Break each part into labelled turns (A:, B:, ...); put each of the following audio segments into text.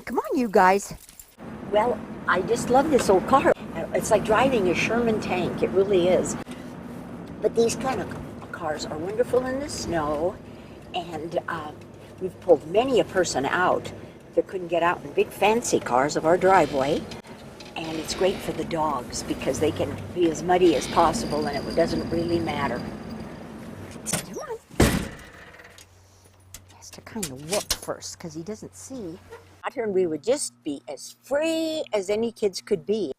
A: Come on, you guys. Well, I just love this old car. It's like driving a Sherman tank. It really is. But these kind of cars are wonderful in the snow, and we've pulled many a person out that couldn't get out in big fancy cars of our driveway. And it's great for the dogs because they can be as muddy as possible and it doesn't really matter. Come on. He has to kind of look first because he doesn't see. And we would just be as free as any kids could be.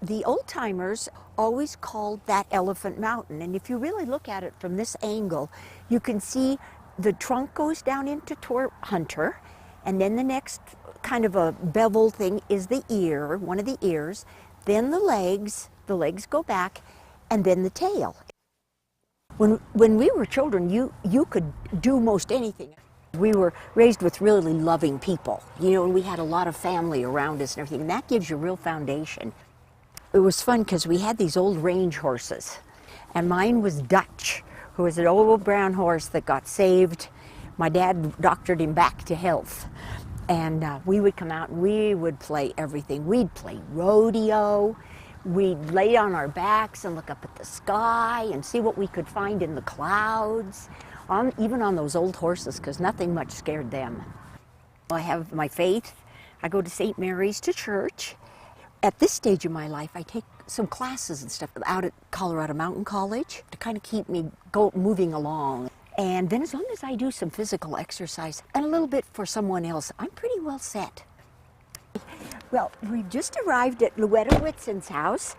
A: The old timers always called that Elephant Mountain, and if you really look at it from this angle, you can see the trunk goes down into Hunter, and then the next kind of a bevel thing is the ear, one of the ears, then the legs go back, and then the tail. When we were children, you could do most anything. We were raised with really loving people, and we had a lot of family around us and everything, and that gives you a real foundation. It was fun because we had these old range horses, and mine was Dutch, who was an old brown horse that got saved. My dad doctored him back to health, and we would come out and we would play everything. We'd play rodeo, we'd lay on our backs and look up at the sky and see what we could find in the clouds. Even on those old horses, because nothing much scared them. I have my faith. I go to St. Mary's to church. At this stage of my life, I take some classes and stuff out at Colorado Mountain College to kind of keep me moving along. And then as long as I do some physical exercise and a little bit for someone else, I'm pretty well set. Well, we've just arrived at Louetta Whitson's house,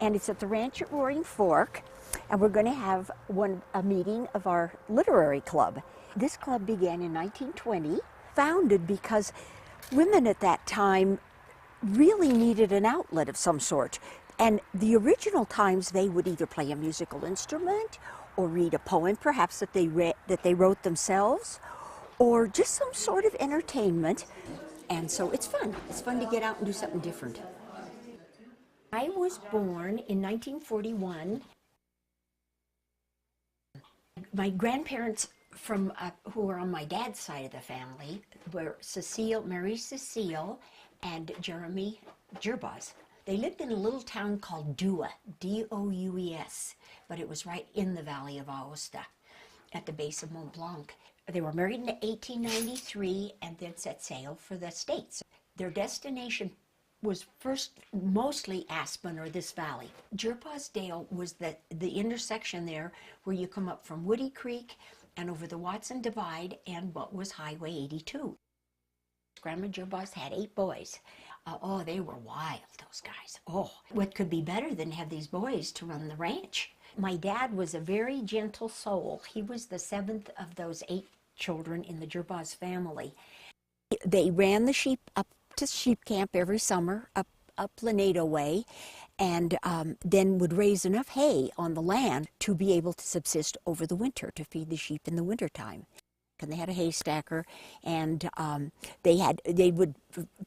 A: and it's at the ranch at Roaring Fork. And we're going to have a meeting of our literary club. This club began in 1920, founded because women at that time really needed an outlet of some sort. And the original times they would either play a musical instrument or read a poem perhaps that they wrote themselves, or just some sort of entertainment. And so it's fun. It's fun to get out and do something different. I was born in 1941. My grandparents who were on my dad's side of the family were Mary Cecile and Cherie Gerbaz. They lived in a little town called Dua, D-O-U-E-S, but it was right in the valley of Aosta at the base of Mont Blanc. They were married in 1893 and then set sail for the States. Their destination was first mostly Aspen or this valley. Gerbaz Dale was the intersection there where you come up from Woody Creek and over the Watson Divide and what was Highway 82. Grandma Gerbaz had 8 boys. They were wild, those guys. What could be better than have these boys to run the ranch? My dad was a very gentle soul. He was the 7th of those 8 children in the Gerbaz family. They ran the sheep up to sheep camp every summer up Lanedo Way, and then would raise enough hay on the land to be able to subsist over the winter, to feed the sheep in the wintertime. And they had a hay stacker, and they would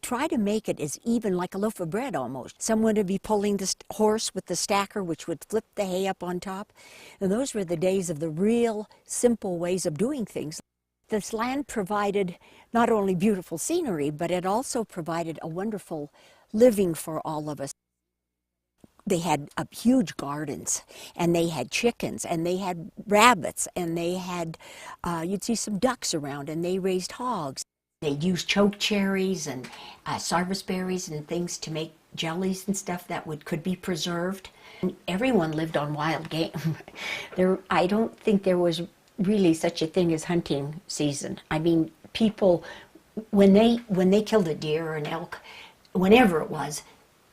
A: try to make it as even like a loaf of bread almost. Someone would be pulling the horse with the stacker, which would flip the hay up on top. And those were the days of the real simple ways of doing things. This land provided not only beautiful scenery, but it also provided a wonderful living for all of us. They had huge gardens, and they had chickens, and they had rabbits, and they had, you'd see some ducks around, and they raised hogs. They'd use choke cherries and sarvice berries and things to make jellies and stuff that could be preserved. And everyone lived on wild game. I don't think there was really such a thing as hunting season. I mean, people, when they killed a deer or an elk, whenever it was,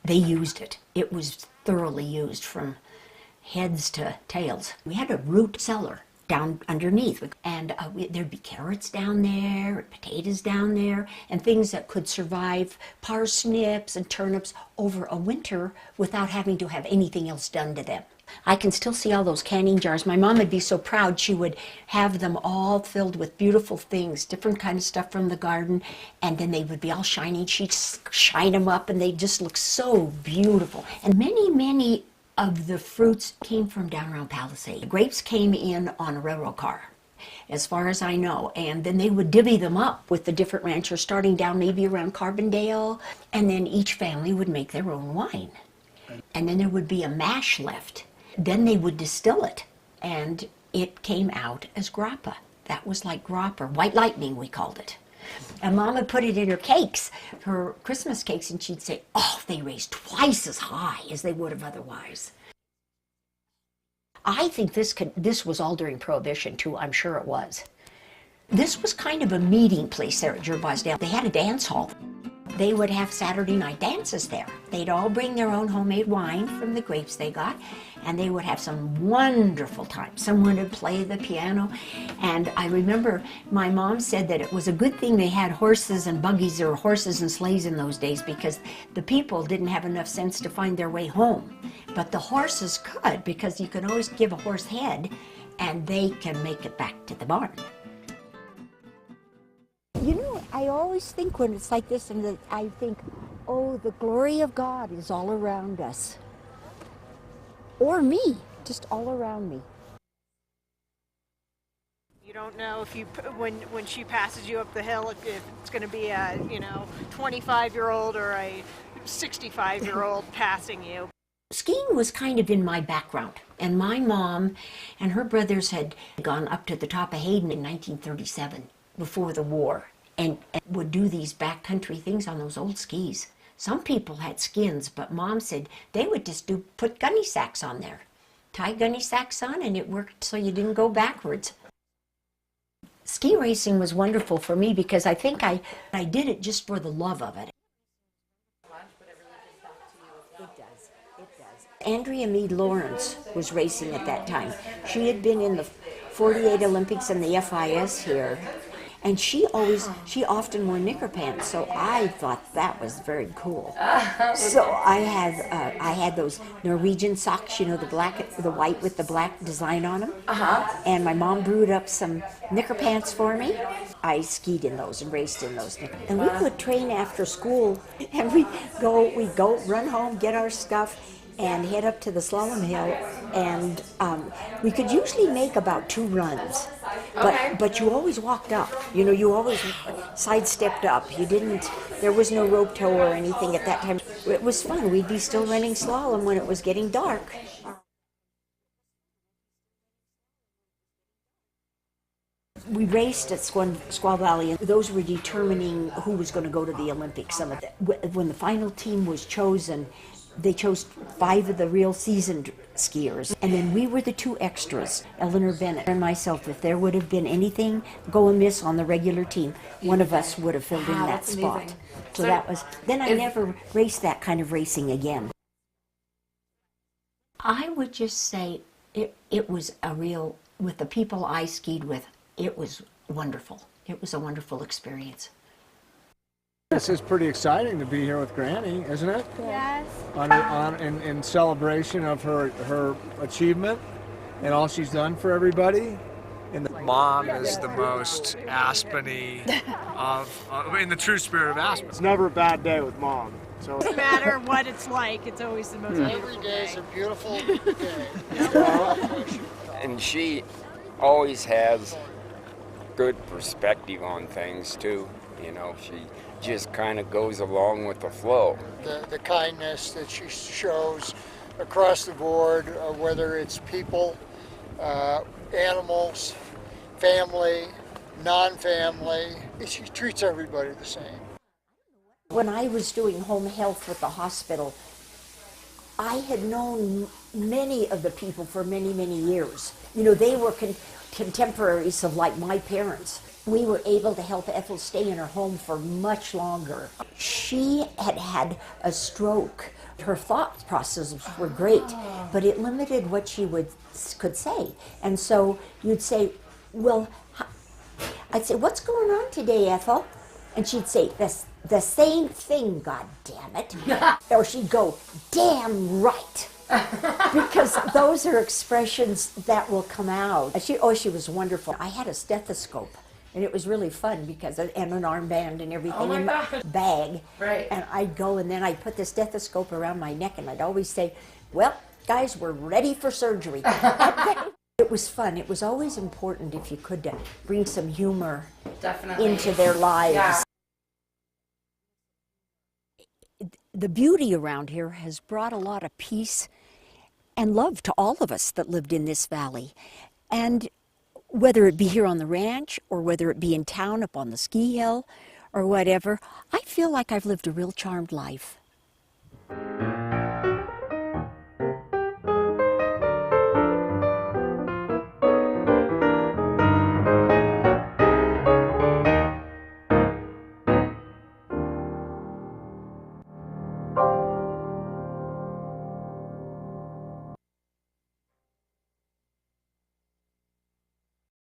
A: they used it. It was thoroughly used from heads to tails. We had a root cellar down underneath, and there'd be carrots down there, potatoes down there, and things that could survive parsnips and turnips over a winter without having to have anything else done to them. I can still see all those canning jars. My mom would be so proud. She would have them all filled with beautiful things, different kind of stuff from the garden, and then they would be all shiny. She'd shine them up, and they just look so beautiful. And many of the fruits came from down around Palisade. The grapes came in on a railroad car, as far as I know. And then they would divvy them up with the different ranchers, starting down maybe around Carbondale, and then each family would make their own wine. And then there would be a mash left. Then they would distill it, and it came out as grappa. That was like grappa, white lightning we called it. And Mom would put it in her cakes, her Christmas cakes, and she'd say, oh, they raised twice as high as they would have otherwise. I think this was all during Prohibition, too. I'm sure it was. This was kind of a meeting place there at Gerbaisdale. They had a dance hall. They would have Saturday night dances there. They'd all bring their own homemade wine from the grapes they got, and they would have some wonderful times. Someone would play the piano, and I remember my mom said that it was a good thing they had horses and buggies or horses and sleighs in those days, because the people didn't have enough sense to find their way home. But the horses could, because you can always give a horse head, and they can make it back to the barn. You know, I always think when it's like this, and I think, oh, the glory of God is all around us. Or me, just all around me.
B: You don't know if you, when she passes you up the hill, if it's going to be a, 25-year-old or a 65-year-old passing you.
A: Skiing was kind of in my background, and my mom and her brothers had gone up to the top of Hayden in 1937, before the war, and would do these backcountry things on those old skis. Some people had skins, but Mom said they would just put gunny sacks on there. Tie gunny sacks on, and it worked so you didn't go backwards. Ski racing was wonderful for me because I think I did it just for the love of it. It does. Andrea Meade Lawrence was racing at that time. She had been in the 48 Olympics and the FIS here. And she often wore knicker pants, so I thought that was very cool. So I had those Norwegian socks, the white with the black design on them. And my mom brewed up some knicker pants for me. I skied in those and raced in those. And we would train after school, and we'd go run home, get our stuff, and head up to the slalom hill, and we could usually make about 2 runs, but you always walked up. You always sidestepped up. There was no rope tow or anything at that time. It was fun. We'd be still running slalom when it was getting dark. We raced at Squaw Valley, and those were determining who was going to go to the Olympics. When the final team was chosen, they chose 5 of the real seasoned skiers, and then we were the 2 extras, Eleanor Bennett and myself. If there would have been anything go amiss on the regular team, one of us would have filled in that spot. Amazing. So that was, then I never raced that kind of racing again. I would just say it was with the people I skied with, it was wonderful. It was a wonderful experience.
C: This is pretty exciting to be here with Granny, isn't it?
B: Yes.
C: In celebration of her achievement and all she's done for everybody.
D: Mom is the most Aspen-y in the true spirit of Aspen.
C: It's never a bad day with Mom. So
B: no matter what it's like, it's always the most beautiful
E: Every day is a beautiful day.
F: And she always has good perspective on things too. She just kind of goes along with the flow.
E: The kindness that she shows across the board, whether it's people, animals, family, non-family, she treats everybody the same.
A: When I was doing home health with the hospital, I had known many of the people for many, many years. They were contemporaries of my parents. We were able to help Ethel stay in her home for much longer. She had had a stroke. Her thought processes were great, but it limited what she could say. And so you'd say, well, I'd say, what's going on today, Ethel? And she'd say, the same thing, God damn it. Or she'd go, damn right. Because those are expressions that will come out. She was wonderful. I had a stethoscope. And it was really fun and an armband and everything in my bag.
G: Right.
A: And I'd go, and then I'd put the stethoscope around my neck, and I'd always say, well, guys, we're ready for surgery. It it was fun. It was always important if you could bring some humor
G: Definitely.
A: into their lives.
G: Yeah.
A: The beauty around here has brought a lot of peace and love to all of us that lived in this valley. And whether it be here on the ranch or whether it be in town up on the ski hill or whatever, I feel like I've lived a real charmed life.